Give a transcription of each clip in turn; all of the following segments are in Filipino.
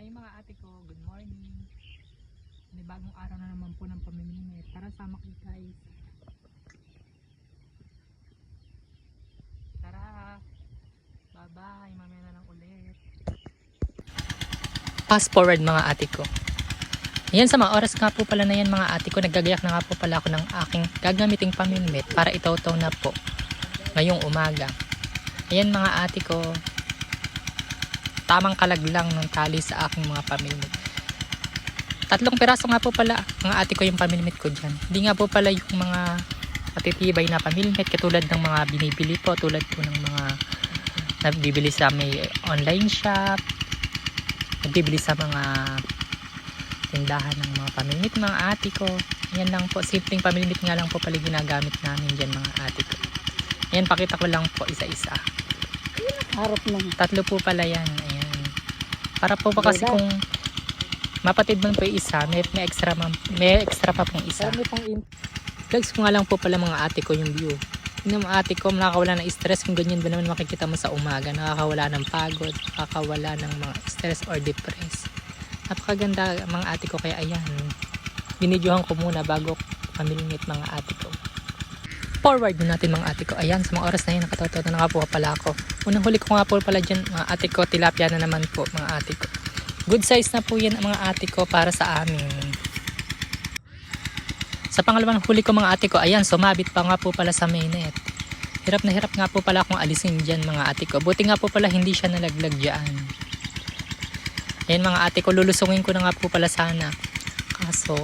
Hey mga ate ko, good morning. May bagong araw na naman po ng pamimimit. Tara, sama kayo guys. Tara. Bye-bye. Mamaya na lang ulit. Fast forward mga ate ko. Yan sa mga oras nga po pala na yan mga ate ko. Naggagayak na nga po pala ako ng aking gagamiting pamimimit para itaw-taw na po ngayong umaga. Ayan mga ate ko. Tamang kalaglang ng tali sa aking mga pamimit. 3 piraso nga po pala mga ate ko yung pamimit ko dyan. Hindi nga po pala yung mga matitibay na pamimit katulad ng mga binibili po, tulad po ng mga nabibili sa may online shop, nabibili sa mga tindahan ng mga pamimit mga ate ko. Yan lang po, simpleng pamimit nga lang po pala ginagamit namin dyan mga ate ko. Ayan, pakita ko lang po isa-isa. Harap lang. 3 po pala yan. Ayan. Para po pa kasi kung mapatid man po yung isa, may extra pa pong isa. Vlogs ko nga lang po pala mga ate ko yung view. Yung mga ate ko nakakawala ng stress kung ganyan ba naman makikita mo sa umaga. Nakakawala ng pagod, nakakawala ng mga stress or depress. Napakaganda mga ate ko, kaya ayan. Binidyohan ko muna bago pamilimit mga ate ko. Forward din natin mga ate ko. Ayan, sa mga oras na yun, nakataw-taw na nga po pala ako. Unang huli ko nga po pala dyan mga ate ko, tilapia na naman po mga ate ko. Good size na po yan mga ate ko para sa amin. Sa pangalawang huli ko mga ate ko, ayan, sumabit pa nga po pala sa mainit. Hirap na hirap nga po pala akong alisin dyan mga ate ko. Buti nga po pala hindi siya nalaglag dyan. Ayan mga ate ko, lulusungin ko na nga po pala sana. Kaso,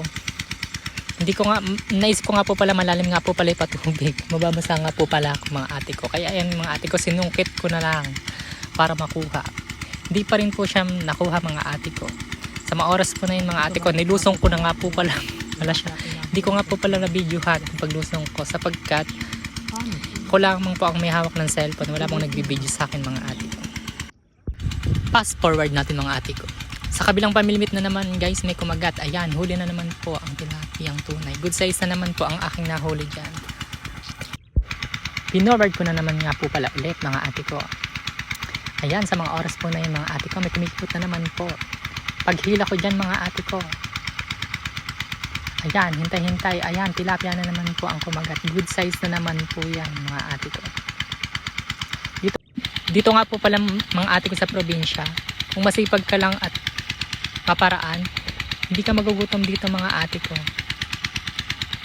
hindi ko nga, naisip ko nga po pala malalim nga po pala yung patubig. Mababasa nga po pala ako mga ate ko. Kaya ayan mga ate ko, sinungkit ko na lang para makuha. Hindi pa rin po siya nakuha mga ate ko. Sa mga oras po na yun mga ate ko, nilusong ko na nga po pala siya. Hindi ko nga po pala na-videohan yung paglusong ko sapagkat ko lamang po ang may hawak ng cellphone. Wala pong nagbibideo sa akin mga ate ko. Fast forward natin mga ate ko. Sa kabilang pamilimit na naman guys, may kumagat. Ayan, huli na naman po ang tilapiyang tunay. Good size na naman po ang aking nahuli dyan. Pinorward ko na naman nga po pala ulit mga ate ko. Ayan, sa mga oras po na yun mga ate ko, may kumikipot na naman po. Paghila ko dyan mga ate ko. Ayan, hintay-hintay. Ayan, tilapia na naman po ang kumagat. Good size na naman po yan mga ate ko. Dito nga po pala mga ate ko sa probinsya, kung masipag ka lang at maparaan, hindi ka magugutom dito mga ate ko.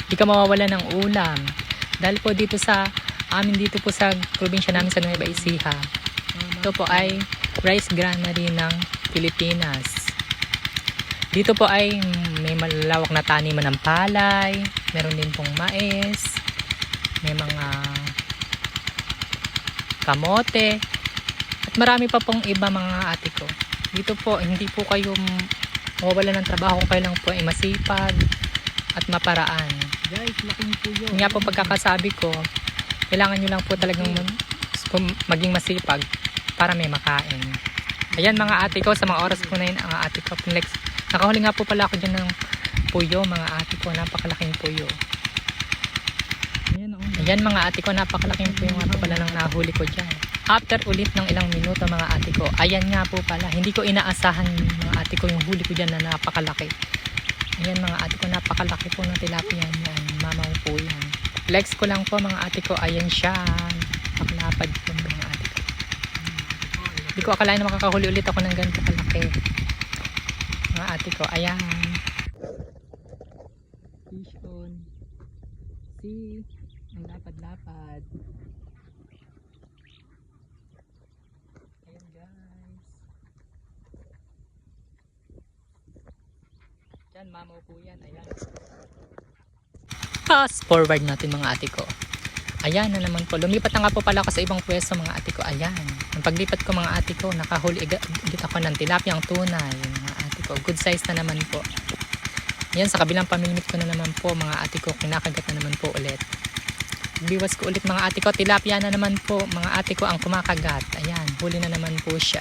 Hindi ka mawawala ng ulam. Dahil po dito sa amin dito po sa probinsya namin sa Nueva Ecija, ito po ay rice granary ng Pilipinas. Dito po ay may malawak na taniman ng palay, meron din pong mais, may mga kamote, at marami pa pong iba mga ate ko. Dito po, hindi po kayo mawawala ng trabaho kung kayo lang po ay masipag at maparaan. Guys, laking puyo. Nga po pagkakasabi ko, kailangan nyo lang po talagang maging masipag para may makain. Ayan mga ate ko, sa mga oras po na yun, ang ate ko, nakahuli nga po pala ako dyan ng puyo mga ate ko, napakalaking puyo. Ayan mga ate ko, napakalaking puyo nga po pala nang nahuli ko dyan. After ulit ng ilang minuto mga ate ko, ayan nga po pala, hindi ko inaasahan mga ate ko yung huli ko dyan na napakalaki. Ayan mga ate ko, napakalaki po ng tilapia yan, mamaw po yan. Flex ko lang po mga ate ko, ayan siya, napakalapad po mga ate ko. Hindi ko akalain na makakahuli ulit ako ng ganito kalaki. Mga ate ko, ayan. Fish on. See, ang lapad-lapad. Yan, mamaw po yan. Ayan. Fast forward natin mga ate ko. Ayan na naman po. Lumipat na nga po pala ako sa ibang pwesto mga ate ko. Ayan. Ang paglipat ko mga ate ko, nakahuli ulit ako ng tilapiyang tunay. Mga ate ko. Good size na naman po. Ayan, sa kabilang pamilimit ko na naman po mga ate ko. Kinakagat na naman po ulit. Biwas ko ulit mga ate ko. Tilapia na naman po mga ate ko ang kumakagat. Ayan, huli na naman po siya.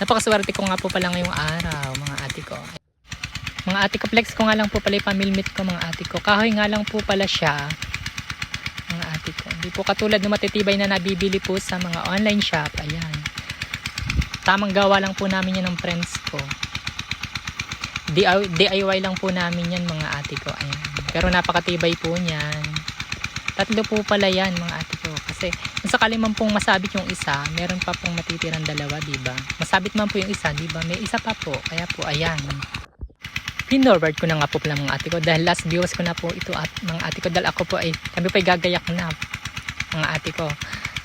Napakaswerte ko nga po pala ngayong araw mga ate ko. Mga ate ko, flex ko nga lang po pala yung pamilmit ko mga ate ko. Kahoy nga lang po pala siya. Mga ate ko. Hindi po katulad ng matitibay na nabibili po sa mga online shop. Ayan. Tamang gawa lang po namin yan ng friends ko. DIY lang po namin yan mga ate ko. Ayan. Pero napakatibay po niyan. 3 po pala yan mga ate ko. Kasi kung sakali man pong masabit yung isa, meron pa pong matitirang 2, diba? Masabit man po yung isa, diba? May isa pa po. Kaya po, ayan. Pinorward ko na nga po pala mga ate ko. Dahil last views ko na po ito at mga ate ko. Dahil ako po ay, kami po ay gagayak na mga ate ko.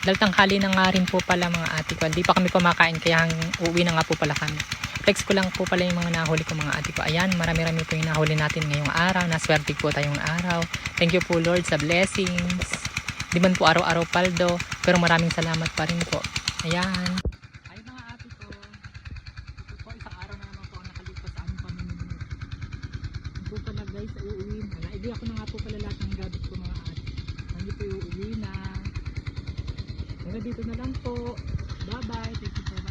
Dahil tanghali na nga rin po pala mga ate ko. Hindi pa kami kumakain kaya uuwi na nga po pala kami. Flex ko lang po pala yung mga nahuli ko mga ate ko. Ayan, marami-rami po yung nahuli natin ngayong araw. Naswerte po tayong araw. Thank you po Lord sa blessings. Di man po araw-araw paldo, pero maraming salamat pa rin po. Ayan. Ay mga ate ko. Ito po isang araw na naman po ang nakalipas sa aming pamimili. Ito pala guys, ay uuwi na. Naibigay ako na nga po pala lahat ng gamit ko mga ate. Hindi po uuwi na. Hanggang dito na lang po. Bye bye. Thank you for